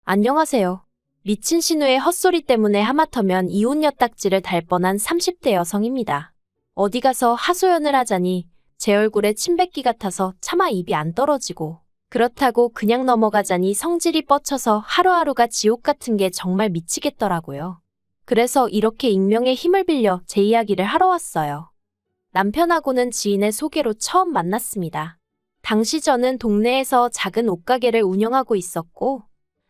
안녕하세요. 미친 신우의 헛소리 때문에 하마터면 이혼 엿딱지를 달 뻔한 30대 여성입니다. 어디 가서 하소연을 하자니 제 얼굴에 침 뱉기 같아서 차마 입이 안 떨어지고, 그렇다고 그냥 넘어가자니 성질이 뻗쳐서 하루하루가 지옥 같은 게 정말 미치겠더라고요. 그래서 이렇게 익명의 힘을 빌려 제 이야기를 하러 왔어요. 남편하고는 지인의 소개로 처음 만났습니다. 당시 저는 동네에서 작은 옷가게를 운영하고 있었고,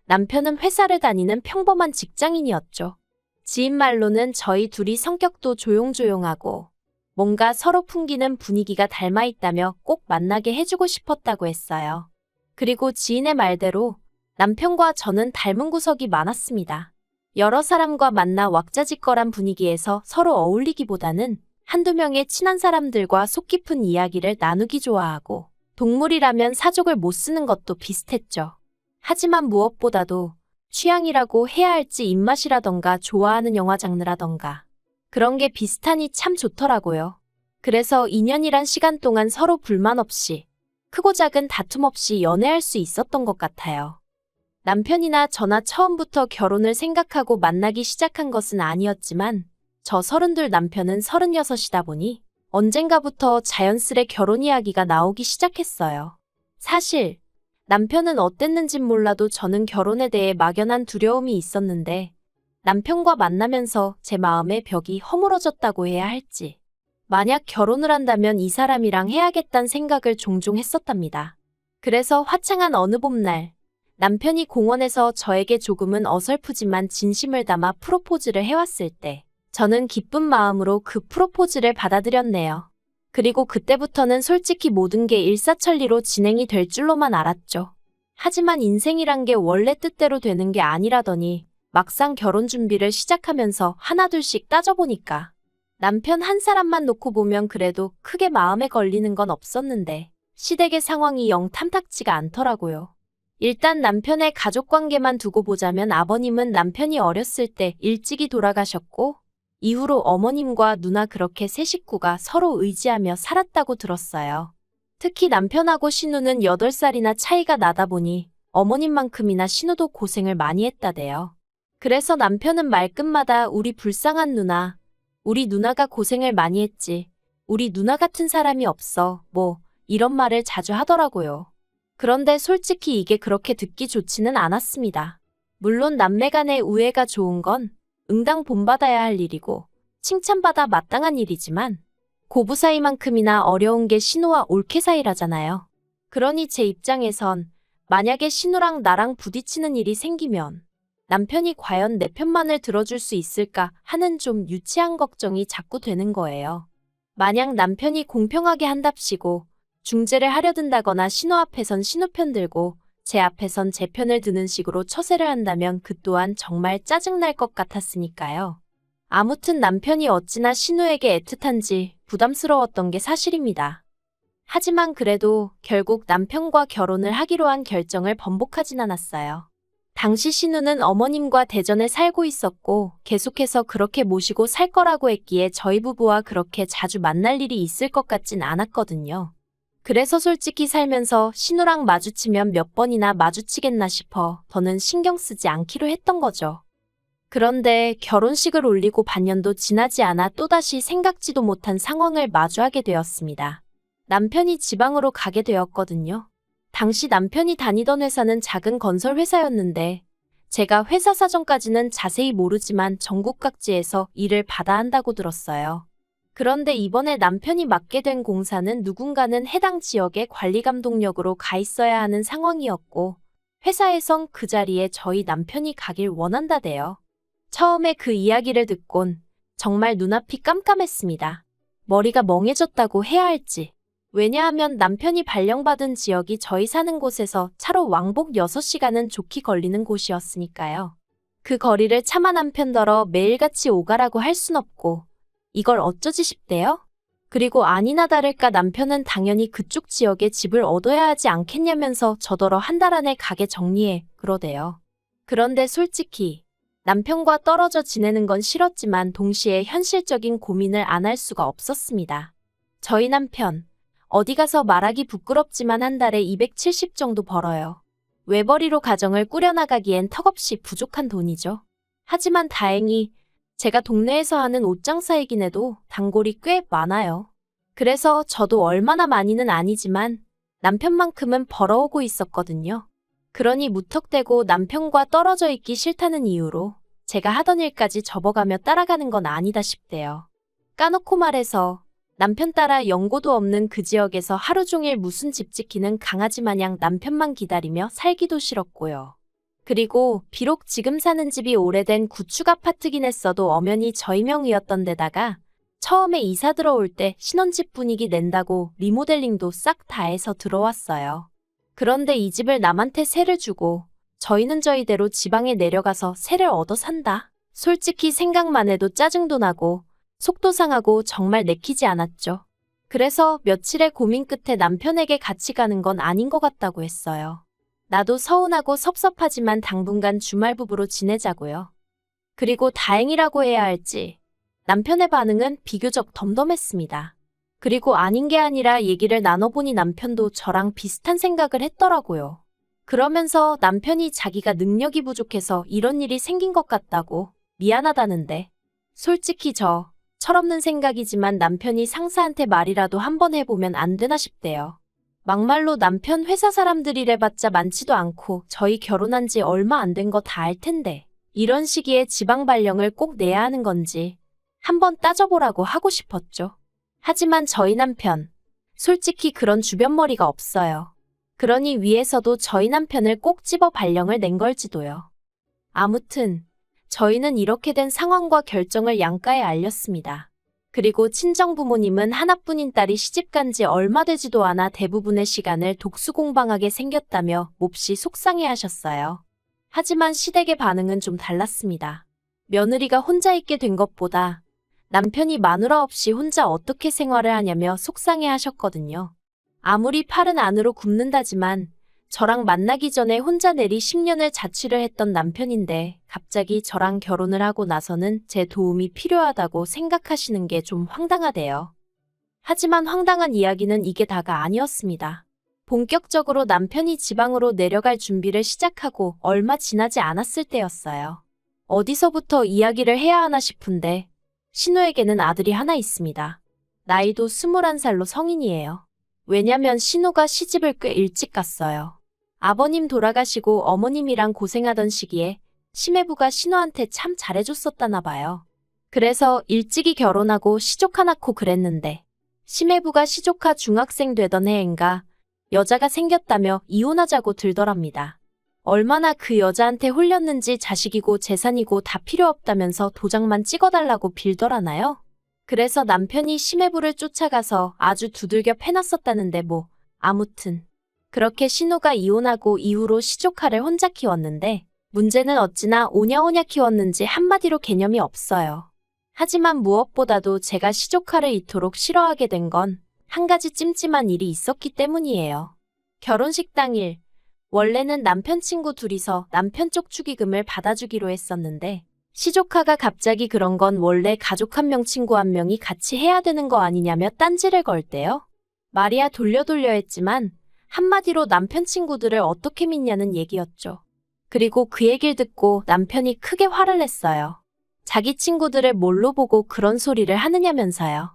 남편은 회사를 다니는 평범한 직장인이었죠. 지인 말로는 저희 둘이 성격도 조용조용하고 뭔가 서로 풍기는 분위기가 닮아 있다며 꼭 만나게 해주고 싶었다고 했어요. 그리고 지인의 말대로 남편과 저는 닮은 구석이 많았습니다. 여러 사람과 만나 왁자지껄한 분위기에서 서로 어울리기보다는 한두 명의 친한 사람들과 속 깊은 이야기를 나누기 좋아하고, 동물이라면 사족을 못 쓰는 것도 비슷했죠. 하지만 무엇보다도 취향이라고 해야 할지 입맛이라던가 좋아하는 영화 장르라던가 그런 게 비슷하니 참 좋더라고요. 그래서 2년이란 시간 동안 서로 불만 없이, 크고 작은 다툼 없이 연애할 수 있었던 것 같아요. 남편이나 저나 처음부터 결혼을 생각하고 만나기 시작한 것은 아니었지만, 저 32, 남편은 36이다 보니 언젠가부터 자연스레 결혼 이야기가 나오기 시작했어요. 사실 남편은 어땠는진 몰라도 저는 결혼에 대해 막연한 두려움이 있었는데, 남편과 만나면서 제 마음의 벽이 허물어졌다고 해야 할지, 만약 결혼을 한다면 이 사람이랑 해야겠다는 생각을 종종 했었답니다. 그래서 화창한 어느 봄날, 남편이 공원에서 저에게 조금은 어설프지만 진심을 담아 프로포즈를 해왔을 때, 저는 기쁜 마음으로 그 프로포즈를 받아들였네요. 그리고 그때부터는 솔직히 모든 게 일사천리로 진행이 될 줄로만 알았죠. 하지만 인생이란 게 원래 뜻대로 되는 게 아니라더니 막상 결혼 준비를 시작하면서 하나둘씩 따져보니까 남편 한 사람만 놓고 보면 그래도 크게 마음에 걸리는 건 없었는데, 시댁의 상황이 영 탐탁지가 않더라고요. 일단 남편의 가족관계만 두고 보자면 아버님은 남편이 어렸을 때 일찍이 돌아가셨고, 이후로 어머님과 누나 그렇게 세 식구가 서로 의지하며 살았다고 들었어요. 특히 남편하고 신우는 8살이나 차이가 나다 보니 어머님만큼이나 신우도 고생을 많이 했다대요. 그래서 남편은 말끝마다 우리 불쌍한 누나, 우리 누나가 고생을 많이 했지, 우리 누나 같은 사람이 없어, 뭐 이런 말을 자주 하더라고요. 그런데 솔직히 이게 그렇게 듣기 좋지는 않았습니다. 물론 남매 간의 우애가 좋은 건 응당 본받아야 할 일이고 칭찬받아 마땅한 일이지만, 고부 사이만큼이나 어려운 게 신우와 올케 사이라잖아요. 그러니 제 입장에선 만약에 신우랑 나랑 부딪히는 일이 생기면 남편이 과연 내 편만을 들어줄 수 있을까 하는 좀 유치한 걱정이 자꾸 되는 거예요. 만약 남편이 공평하게 한답시고 중재를 하려 든다거나 신우 앞에선 신우 편 들고 제 앞에선 제 편을 드는 식으로 처세를 한다면 그 또한 정말 짜증날 것 같았으니까요. 아무튼 남편이 어찌나 신우에게 애틋한지 부담스러웠던 게 사실입니다. 하지만 그래도 결국 남편과 결혼을 하기로 한 결정을 번복하진 않았어요. 당시 신우는 어머님과 대전에 살고 있었고 계속해서 그렇게 모시고 살 거라고 했기에 저희 부부와 그렇게 자주 만날 일이 있을 것 같진 않았거든요. 그래서 솔직히 살면서 신우랑 마주치면 몇 번이나 마주치겠나 싶어 더는 신경 쓰지 않기로 했던 거죠. 그런데 결혼식을 올리고 반년도 지나지 않아 또다시 생각지도 못한 상황을 마주하게 되었습니다. 남편이 지방으로 가게 되었거든요. 당시 남편이 다니던 회사는 작은 건설 회사였는데, 제가 회사 사정까지는 자세히 모르지만 전국 각지에서 일을 받아 한다고 들었어요. 그런데 이번에 남편이 맡게 된 공사는 누군가는 해당 지역의 관리감독역으로 가 있어야 하는 상황이었고, 회사에선 그 자리에 저희 남편이 가길 원한다대요. 처음에 그 이야기를 듣곤 정말 눈앞이 깜깜했습니다. 머리가 멍해졌다고 해야 할지. 왜냐하면 남편이 발령받은 지역이 저희 사는 곳에서 차로 왕복 6시간은 좋게 걸리는 곳이었으니까요. 그 거리를 차마 남편더러 매일같이 오가라고 할 순 없고, 이걸 어쩌지 싶대요? 그리고 아니나 다를까 남편은 당연히 그쪽 지역에 집을 얻어야 하지 않겠냐면서 저더러 한 달 안에 가게 정리해 그러대요. 그런데 솔직히 남편과 떨어져 지내는 건 싫었지만 동시에 현실적인 고민을 안 할 수가 없었습니다. 저희 남편, 어디 가서 말하기 부끄럽지만 한 달에 270 정도 벌어요. 외벌이로 가정을 꾸려나가기엔 턱없이 부족한 돈이죠. 하지만 다행히 제가 동네에서 하는 옷장사이긴 해도 단골이 꽤 많아요. 그래서 저도 얼마나 많이는 아니지만 남편만큼은 벌어오고 있었거든요. 그러니 무턱대고 남편과 떨어져 있기 싫다는 이유로 제가 하던 일까지 접어가며 따라가는 건 아니다 싶대요. 까놓고 말해서 남편 따라 연고도 없는 그 지역에서 하루 종일 무슨 집 지키는 강아지 마냥 남편만 기다리며 살기도 싫었고요. 그리고 비록 지금 사는 집이 오래된 구축 아파트긴 했어도 엄연히 저희 명의였던 데다가 처음에 이사 들어올 때 신혼집 분위기 낸다고 리모델링도 싹 다 해서 들어왔어요. 그런데 이 집을 남한테 세를 주고 저희는 저희대로 지방에 내려가서 세를 얻어 산다. 솔직히 생각만 해도 짜증도 나고 속도 상하고 정말 내키지 않았죠. 그래서 며칠의 고민 끝에 남편에게 같이 가는 건 아닌 것 같다고 했어요. 나도 서운하고 섭섭하지만 당분간 주말 부부로 지내자고요. 그리고 다행이라고 해야 할지 남편의 반응은 비교적 덤덤했습니다. 그리고 아닌 게 아니라 얘기를 나눠보니 남편도 저랑 비슷한 생각을 했더라고요. 그러면서 남편이 자기가 능력이 부족해서 이런 일이 생긴 것 같다고 미안하다는데 솔직히 철없는 생각이지만 남편이 상사한테 말이라도 한번 해보면 안 되나 싶대요. 막말로 남편 회사 사람들이래봤자 많지도 않고 저희 결혼한 지 얼마 안 된 거 다 알 텐데 이런 시기에 지방 발령을 꼭 내야 하는 건지 한번 따져보라고 하고 싶었죠. 하지만 저희 남편, 솔직히 그런 주변머리가 없어요. 그러니 위에서도 저희 남편을 꼭 집어 발령을 낸 걸지도요. 아무튼 저희는 이렇게 된 상황과 결정을 양가에 알렸습니다. 그리고 친정부모님은 하나뿐인 딸이 시집간 지 얼마 되지도 않아 대부분의 시간을 독수공방하게 생겼다며 몹시 속상해하셨어요. 하지만 시댁의 반응은 좀 달랐습니다. 며느리가 혼자 있게 된 것보다 남편이 마누라 없이 혼자 어떻게 생활을 하냐며 속상해하셨거든요. 아무리 팔은 안으로 굽는다지만 저랑 만나기 전에 혼자 내리 10년을 자취를 했던 남편인데 갑자기 저랑 결혼을 하고 나서는 제 도움이 필요하다고 생각하시는 게 좀 황당하대요. 하지만 황당한 이야기는 이게 다가 아니었습니다. 본격적으로 남편이 지방으로 내려갈 준비를 시작하고 얼마 지나지 않았을 때였어요. 어디서부터 이야기를 해야 하나 싶은데 신우에게는 아들이 하나 있습니다. 나이도 21살로 성인이에요. 왜냐면 신우가 시집을 꽤 일찍 갔어요. 아버님 돌아가시고 어머님이랑 고생하던 시기에 시매부가 신우한테 참 잘해줬었다나 봐요. 그래서 일찍이 결혼하고 시조카 낳고 그랬는데 시매부가 시조카 중학생 되던 해인가 여자가 생겼다며 이혼하자고 들더랍니다. 얼마나 그 여자한테 홀렸는지 자식이고 재산이고 다 필요 없다면서 도장만 찍어달라고 빌더라나요? 그래서 남편이 시매부를 쫓아가서 아주 두들겨 패놨었다는데 아무튼 그렇게 신우가 이혼하고 이후로 시조카를 혼자 키웠는데 문제는 어찌나 오냐오냐 키웠는지 한마디로 개념이 없어요. 하지만 무엇보다도 제가 시조카를 이토록 싫어하게 된 건 한 가지 찜찜한 일이 있었기 때문이에요. 결혼식 당일 원래는 남편 친구 둘이서 남편 쪽 축의금을 받아주기로 했었는데 시조카가 갑자기 그런 건 원래 가족 한 명 친구 한 명이 같이 해야 되는 거 아니냐며 딴지를 걸대요. 말이야 돌려 했지만 한마디로 남편 친구들을 어떻게 믿냐는 얘기였죠. 그리고 그 얘기를 듣고 남편이 크게 화를 냈어요. 자기 친구들을 뭘로 보고 그런 소리를 하느냐면서요.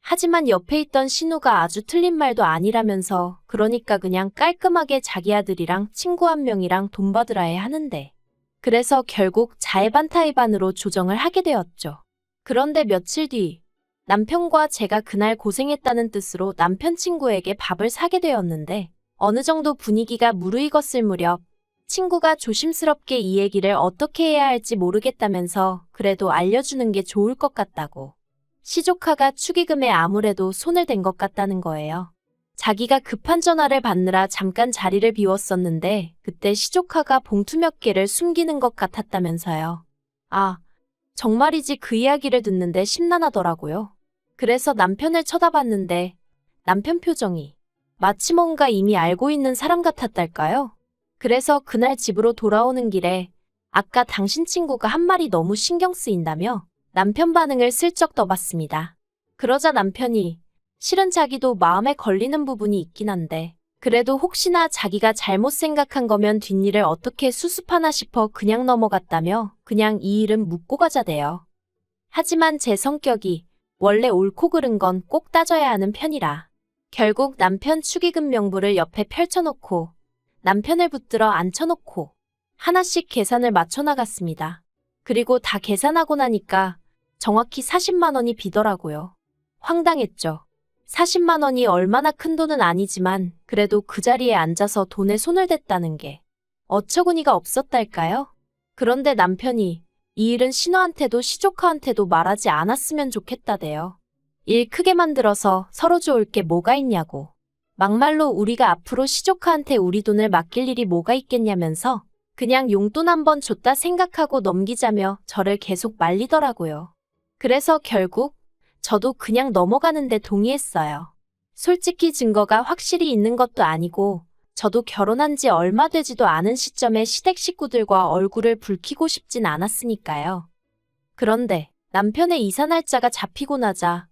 하지만 옆에 있던 신우가 아주 틀린 말도 아니라면서 그러니까 그냥 깔끔하게 자기 아들이랑 친구 한 명이랑 돈 받으라 해 하는데 그래서 결국 자의반타의반으로 조정을 하게 되었죠. 그런데 며칠 뒤 남편과 제가 그날 고생했다는 뜻으로 남편 친구에게 밥을 사게 되었는데 어느 정도 분위기가 무르익었을 무렵 친구가 조심스럽게 이 얘기를 어떻게 해야 할지 모르겠다면서 그래도 알려주는 게 좋을 것 같다고. 시조카가 축의금에 아무래도 손을 댄 것 같다는 거예요. 자기가 급한 전화를 받느라 잠깐 자리를 비웠었는데 그때 시조카가 봉투 몇 개를 숨기는 것 같았다면서요. 아, 정말이지 그 이야기를 듣는데 심란하더라고요. 그래서 남편을 쳐다봤는데 남편 표정이 마치 뭔가 이미 알고 있는 사람 같았달까요? 그래서 그날 집으로 돌아오는 길에 아까 당신 친구가 한 말이 너무 신경 쓰인다며 남편 반응을 슬쩍 떠봤습니다. 그러자 남편이 실은 자기도 마음에 걸리는 부분이 있긴 한데 그래도 혹시나 자기가 잘못 생각한 거면 뒷일을 어떻게 수습하나 싶어 그냥 넘어갔다며 그냥 이 일은 묻고 가자대요. 하지만 제 성격이 원래 옳고 그른 건 꼭 따져야 하는 편이라 결국 남편 축의금 명부를 옆에 펼쳐놓고 남편을 붙들어 앉혀놓고 하나씩 계산을 맞춰나갔습니다. 그리고 다 계산하고 나니까 정확히 40만 원이 비더라고요. 황당했죠. 40만 원이 얼마나 큰 돈은 아니지만 그래도 그 자리에 앉아서 돈에 손을 댔다는 게 어처구니가 없었달까요? 그런데 남편이 이 일은 신우한테도 시조카한테도 말하지 않았으면 좋겠다대요. 일 크게 만들어서 서로 좋을 게 뭐가 있냐고. 막말로 우리가 앞으로 시조카한테 우리 돈을 맡길 일이 뭐가 있겠냐면서 그냥 용돈 한번 줬다 생각하고 넘기자며 저를 계속 말리더라고요. 그래서 결국 저도 그냥 넘어가는데 동의했어요. 솔직히 증거가 확실히 있는 것도 아니고 저도 결혼한 지 얼마 되지도 않은 시점에 시댁 식구들과 얼굴을 붉히고 싶진 않았으니까요. 그런데 남편의 이사 날짜가 잡히고 나자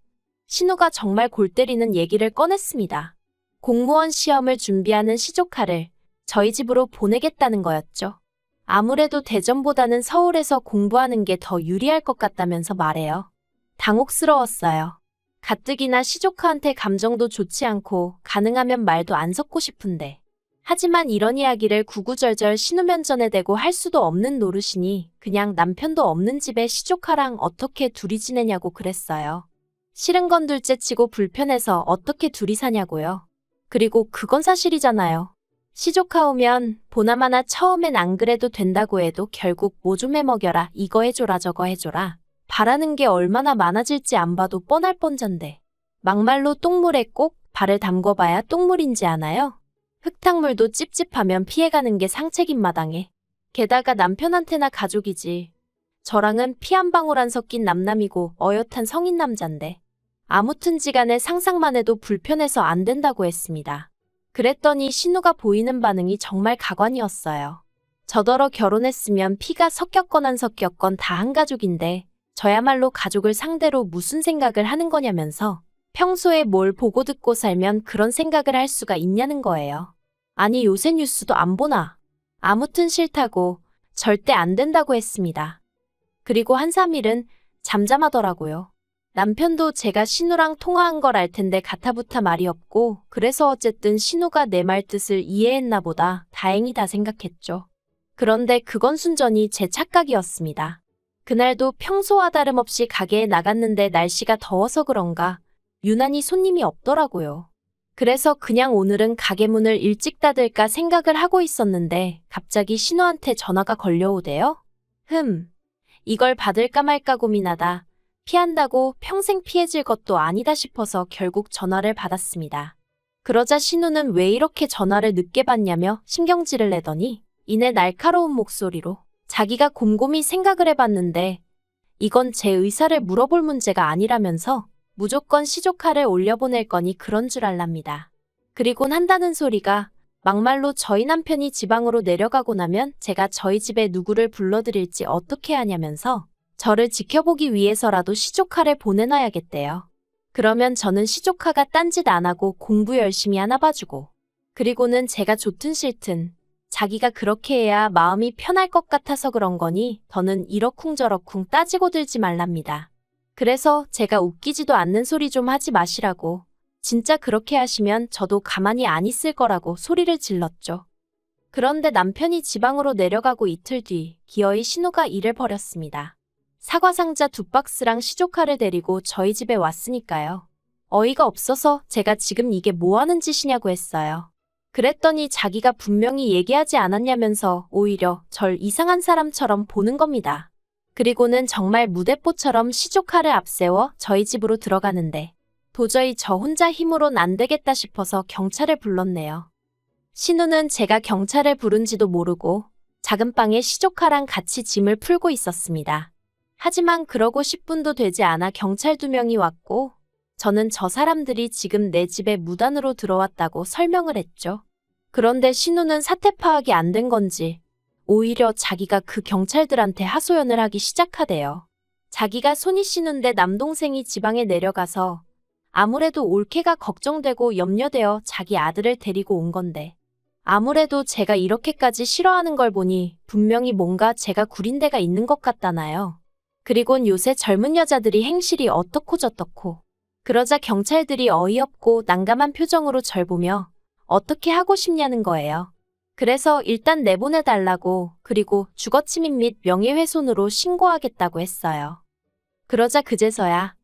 신우가 정말 골 때리는 얘기를 꺼냈습니다. 공무원 시험을 준비하는 시조카를 저희 집으로 보내겠다는 거였죠. 아무래도 대전보다는 서울에서 공부하는 게 더 유리할 것 같다면서 말해요. 당혹스러웠어요. 가뜩이나 시조카한테 감정도 좋지 않고 가능하면 말도 안 섞고 싶은데. 하지만 이런 이야기를 구구절절 신우면전에 대고 할 수도 없는 노릇이니 그냥 남편도 없는 집에 시조카랑 어떻게 둘이 지내냐고 그랬어요. 싫은 건 둘째치고 불편해서 어떻게 둘이 사냐고요. 그리고 그건 사실이잖아요. 시조카 오면 보나마나 처음엔 안 그래도 된다고 해도 결국 뭐 좀 해먹여라 이거 해줘라 저거 해줘라 바라는 게 얼마나 많아질지 안 봐도 뻔할 뻔잔데 막말로 똥물에 꼭 발을 담궈봐야 똥물인지 아나요? 흙탕물도 찝찝하면 피해가는 게 상책인 마당에 게다가 남편한테나 가족이지 저랑은 피 한 방울 안 섞인 남남이고 어엿한 성인 남잔데 아무튼지간에 상상만 해도 불편해서 안 된다고 했습니다. 그랬더니 신우가 보이는 반응이 정말 가관이었어요. 저더러 결혼했으면 피가 섞였건 안 섞였건 다 한 가족인데 저야말로 가족을 상대로 무슨 생각을 하는 거냐면서 평소에 뭘 보고 듣고 살면 그런 생각을 할 수가 있냐는 거예요. 아니 요새 뉴스도 안 보나? 아무튼 싫다고 절대 안 된다고 했습니다. 그리고 한 3일은 잠잠하더라고요. 남편도 제가 신우랑 통화한 걸 알 텐데 가타부타 말이 없고 그래서 어쨌든 신우가 내 말 뜻을 이해했나 보다 다행이다 생각했죠. 그런데 그건 순전히 제 착각이었습니다. 그날도 평소와 다름없이 가게에 나갔는데 날씨가 더워서 그런가 유난히 손님이 없더라고요. 그래서 그냥 오늘은 가게 문을 일찍 닫을까 생각을 하고 있었는데 갑자기 신우한테 전화가 걸려오대요. 이걸 받을까 말까 고민하다 피한다고 평생 피해질 것도 아니다 싶어서 결국 전화를 받았습니다. 그러자 신우는 왜 이렇게 전화를 늦게 받냐며 신경질을 내더니 이내 날카로운 목소리로 자기가 곰곰이 생각을 해봤는데 이건 제 의사를 물어볼 문제가 아니라면서 무조건 시조카를 올려보낼 거니 그런 줄 알랍니다. 그리곤 한다는 소리가 막말로 저희 남편이 지방으로 내려가고 나면 제가 저희 집에 누구를 불러드릴지 어떻게 하냐면서 저를 지켜보기 위해서라도 시조카를 보내놔야겠대요. 그러면 저는 시조카가 딴짓 안 하고 공부 열심히 하나 봐주고 그리고는 제가 좋든 싫든 자기가 그렇게 해야 마음이 편할 것 같아서 그런 거니 더는 이러쿵저러쿵 따지고 들지 말랍니다. 그래서 제가 웃기지도 않는 소리 좀 하지 마시라고 진짜 그렇게 하시면 저도 가만히 안 있을 거라고 소리를 질렀죠. 그런데 남편이 지방으로 내려가고 이틀 뒤 기어이 신우가 일을 벌였습니다. 사과상자 2박스랑 시조카를 데리고 저희 집에 왔으니까요. 어이가 없어서 제가 지금 이게 뭐 하는 짓이냐고 했어요. 그랬더니 자기가 분명히 얘기하지 않았냐면서 오히려 절 이상한 사람처럼 보는 겁니다. 그리고는 정말 무대뽀처럼 시조카를 앞세워 저희 집으로 들어가는데 도저히 저 혼자 힘으론 안 되겠다 싶어서 경찰을 불렀네요. 신우는 제가 경찰을 부른지도 모르고 작은 방에 시조카랑 같이 짐을 풀고 있었습니다. 하지만 그러고 10분도 되지 않아 경찰 2명이 왔고 저는 저 사람들이 지금 내 집에 무단으로 들어왔다고 설명을 했죠. 그런데 신우는 사태 파악이 안 된 건지 오히려 자기가 그 경찰들한테 하소연을 하기 시작하대요. 자기가 손이 시는데 남동생이 지방에 내려가서 아무래도 올케가 걱정되고 염려되어 자기 아들을 데리고 온 건데. 아무래도 제가 이렇게까지 싫어하는 걸 보니 분명히 뭔가 제가 구린 데가 있는 것 같다나요. 그리곤 요새 젊은 여자들이 행실이 어떻고 저떻고. 그러자 경찰들이 어이없고 난감한 표정으로 절 보며 어떻게 하고 싶냐는 거예요. 그래서 일단 내보내달라고, 그리고 주거침입 및 명예훼손으로 신고하겠다고 했어요. 그러자 그제서야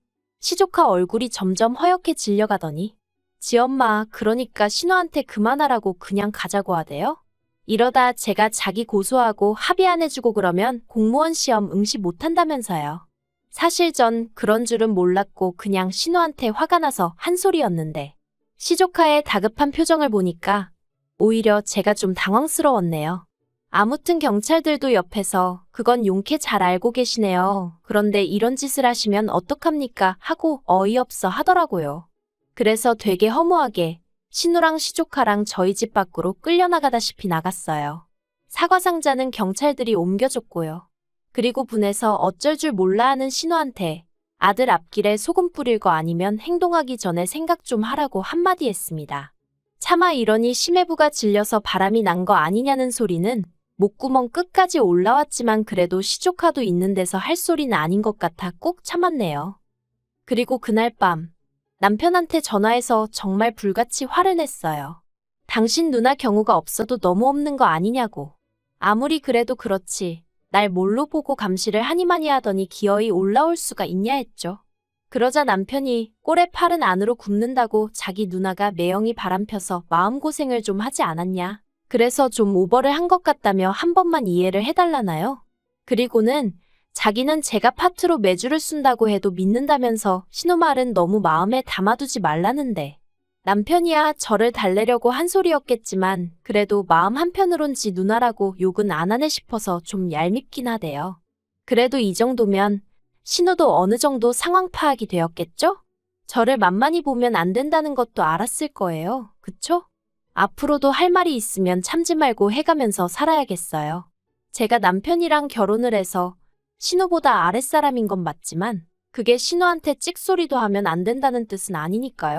시조카 얼굴이 점점 허옇게 질려가더니 지엄마, 그러니까 신우한테 그만하라고 그냥 가자고 하대요? 이러다 제가 자기 고소하고 합의 안 해주고 그러면 공무원 시험 응시 못한다면서요. 사실 전 그런 줄은 몰랐고 그냥 신우한테 화가 나서 한 소리였는데 시조카의 다급한 표정을 보니까 오히려 제가 좀 당황스러웠네요. 아무튼 경찰들도 옆에서 그건 용케 잘 알고 계시네요. 그런데 이런 짓을 하시면 어떡합니까? 하고 어이없어 하더라고요. 그래서 되게 허무하게 신우랑 시조카랑 저희 집 밖으로 끌려나가다시피 나갔어요. 사과 상자는 경찰들이 옮겨줬고요. 그리고 분해서 어쩔 줄 몰라 하는 신우한테 아들 앞길에 소금 뿌릴 거 아니면 행동하기 전에 생각 좀 하라고 한마디 했습니다. 차마 이러니 심해부가 질려서 바람이 난 거 아니냐는 소리는 목구멍 끝까지 올라왔지만 그래도 시조카도 있는 데서 할 소리는 아닌 것 같아 꼭 참았네요. 그리고 그날 밤 남편한테 전화해서 정말 불같이 화를 냈어요. 당신 누나 경우가 없어도 너무 없는 거 아니냐고. 아무리 그래도 그렇지 날 뭘로 보고 감시를 하니마니 하더니 기어이 올라올 수가 있냐 했죠. 그러자 남편이 꼴에 팔은 안으로 굽는다고 자기 누나가 매형이 바람펴서 마음고생을 좀 하지 않았냐. 그래서 좀 오버를 한 것 같다며 한 번만 이해를 해달라나요? 그리고는 자기는 제가 파트로 매주를 쓴다고 해도 믿는다면서 신우 말은 너무 마음에 담아두지 말라는데 남편이야 저를 달래려고 한 소리였겠지만 그래도 마음 한편으론 지 누나라고 욕은 안 하네 싶어서 좀 얄밉긴 하대요. 그래도 이 정도면 신우도 어느 정도 상황 파악이 되었겠죠? 저를 만만히 보면 안 된다는 것도 알았을 거예요. 그쵸? 앞으로도 할 말이 있으면 참지 말고 해가면서 살아야겠어요. 제가 남편이랑 결혼을 해서 신우보다 아랫사람인 건 맞지만 그게 신우한테 찍소리도 하면 안 된다는 뜻은 아니니까요.